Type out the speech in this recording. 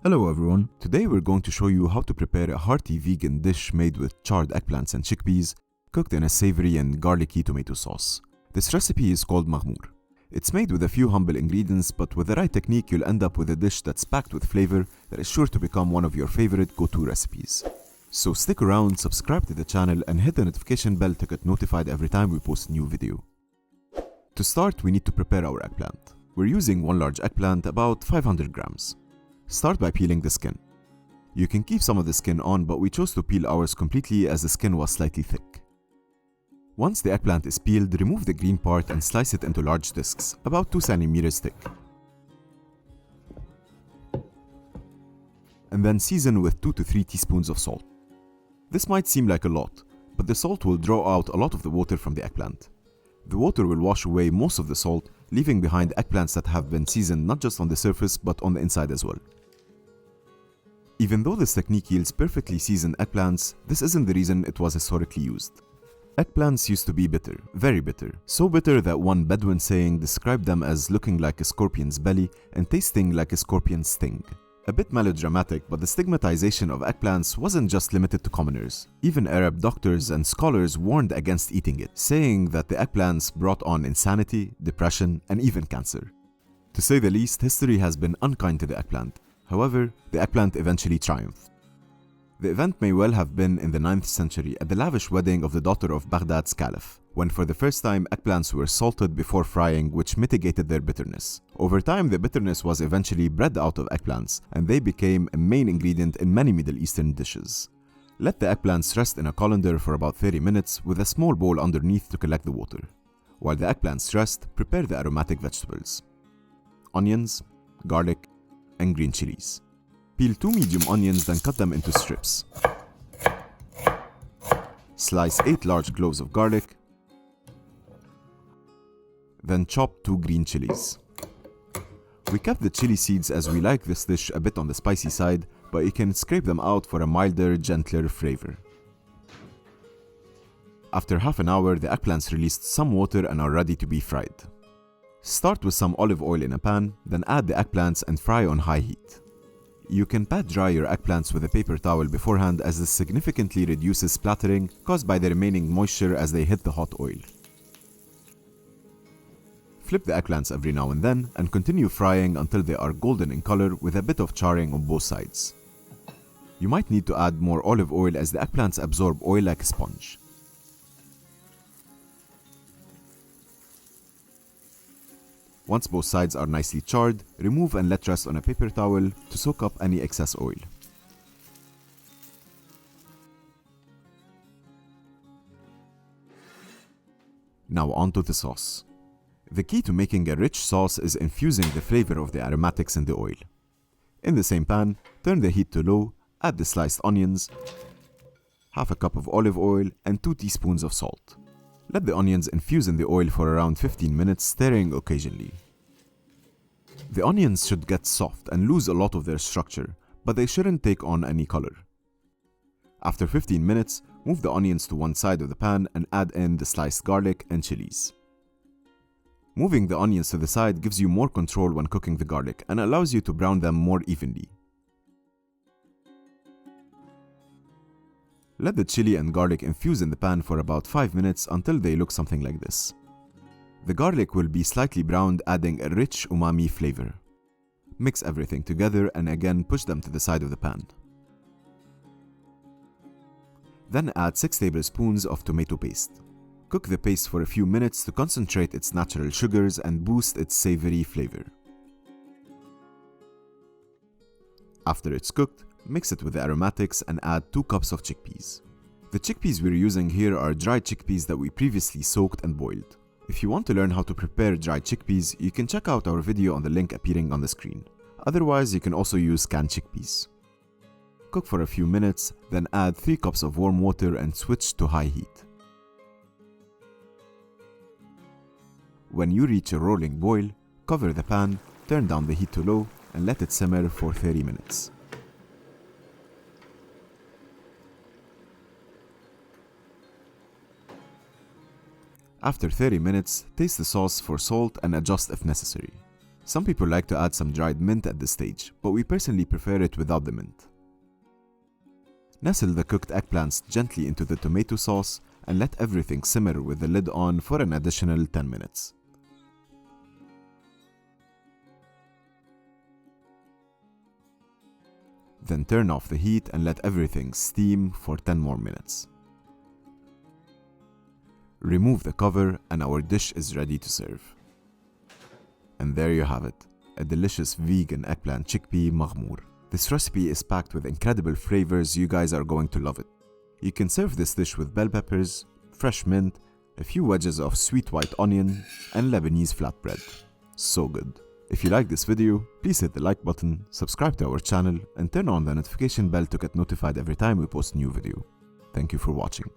Hello everyone, today we're going to show you how to prepare a hearty vegan dish made with charred eggplants and chickpeas, cooked in a savory and garlicky tomato sauce. This recipe is called Maghmour. It's made with a few humble ingredients, but with the right technique you'll end up with a dish that's packed with flavor that is sure to become one of your favorite go-to recipes. So stick around, subscribe to the channel and hit the notification bell to get notified every time we post a new video. To start, we need to prepare our eggplant. We're using one large eggplant, about 500 grams. Start by peeling the skin. You can keep some of the skin on, but we chose to peel ours completely as the skin was slightly thick. Once the eggplant is peeled, remove the green part and slice it into large discs, about 2 centimeters thick. And then season with 2 to 3 teaspoons of salt. This might seem like a lot, but the salt will draw out a lot of the water from the eggplant. The water will wash away most of the salt, leaving behind eggplants that have been seasoned not just on the surface but on the inside as well. Even though this technique yields perfectly seasoned eggplants, this isn't the reason it was historically used. Eggplants used to be bitter, very bitter, so bitter that one Bedouin saying described them as looking like a scorpion's belly and tasting like a scorpion's sting. A bit melodramatic, but the stigmatization of eggplants wasn't just limited to commoners. Even Arab doctors and scholars warned against eating it, saying that the eggplants brought on insanity, depression, and even cancer. To say the least, history has been unkind to the eggplant. However, the eggplant eventually triumphed. The event may well have been in the 9th century at the lavish wedding of the daughter of Baghdad's caliph, when for the first time eggplants were salted before frying, which mitigated their bitterness. Over time, the bitterness was eventually bred out of eggplants, and they became a main ingredient in many Middle Eastern dishes. Let the eggplants rest in a colander for about 30 minutes with a small bowl underneath to collect the water. While the eggplants rest, prepare the aromatic vegetables: onions, garlic, and green chilies. Peel 2 medium onions, then cut them into strips. Slice 8 large cloves of garlic. Then chop 2 green chilies. We kept the chili seeds as we like this dish a bit on the spicy side, but you can scrape them out for a milder, gentler flavor. After half an hour, the eggplants released some water and are ready to be fried. Start with some olive oil in a pan, then add the eggplants and fry on high heat. You can pat dry your eggplants with a paper towel beforehand, as this significantly reduces splattering caused by the remaining moisture as they hit the hot oil. Flip the eggplants every now and then and continue frying until they are golden in color with a bit of charring on both sides. You might need to add more olive oil as the eggplants absorb oil like a sponge. Once both sides are nicely charred, remove and let rest on a paper towel to soak up any excess oil. Now onto the sauce. The key to making a rich sauce is infusing the flavor of the aromatics in the oil. In the same pan, turn the heat to low, add the sliced onions, half a cup of olive oil, and 2 teaspoons of salt. Let the onions infuse in the oil for around 15 minutes, stirring occasionally. The onions should get soft and lose a lot of their structure, but they shouldn't take on any color. After 15 minutes, move the onions to one side of the pan and add in the sliced garlic and chilies. Moving the onions to the side gives you more control when cooking the garlic and allows you to brown them more evenly. Let the chili and garlic infuse in the pan for about 5 minutes until they look something like this. The garlic will be slightly browned, adding a rich umami flavor. Mix everything together and again push them to the side of the pan. Then add 6 tablespoons of tomato paste. Cook the paste for a few minutes to concentrate its natural sugars and boost its savory flavor. After it's cooked, mix it with the aromatics and add 2 cups of chickpeas. The chickpeas we're using here are dried chickpeas that we previously soaked and boiled. If you want to learn how to prepare dried chickpeas, you can check out our video on the link appearing on the screen. Otherwise, you can also use canned chickpeas. Cook for a few minutes, then add 3 cups of warm water and switch to high heat. When you reach a rolling boil, cover the pan, turn down the heat to low, and let it simmer for 30 minutes. After 30 minutes, taste the sauce for salt and adjust if necessary. Some people like to add some dried mint at this stage, but we personally prefer it without the mint. Nestle the cooked eggplants gently into the tomato sauce and let everything simmer with the lid on for an additional 10 minutes. Then turn off the heat and let everything steam for 10 more minutes. Remove the cover and our dish is ready to serve. And there you have it, a delicious vegan eggplant chickpea Maghmour. This recipe is packed with incredible flavors, you guys are going to love it. You can serve this dish with bell peppers, fresh mint, a few wedges of sweet white onion, and Lebanese flatbread. So good. If you like this video, please hit the like button, subscribe to our channel, and turn on the notification bell to get notified every time we post a new video. Thank you for watching.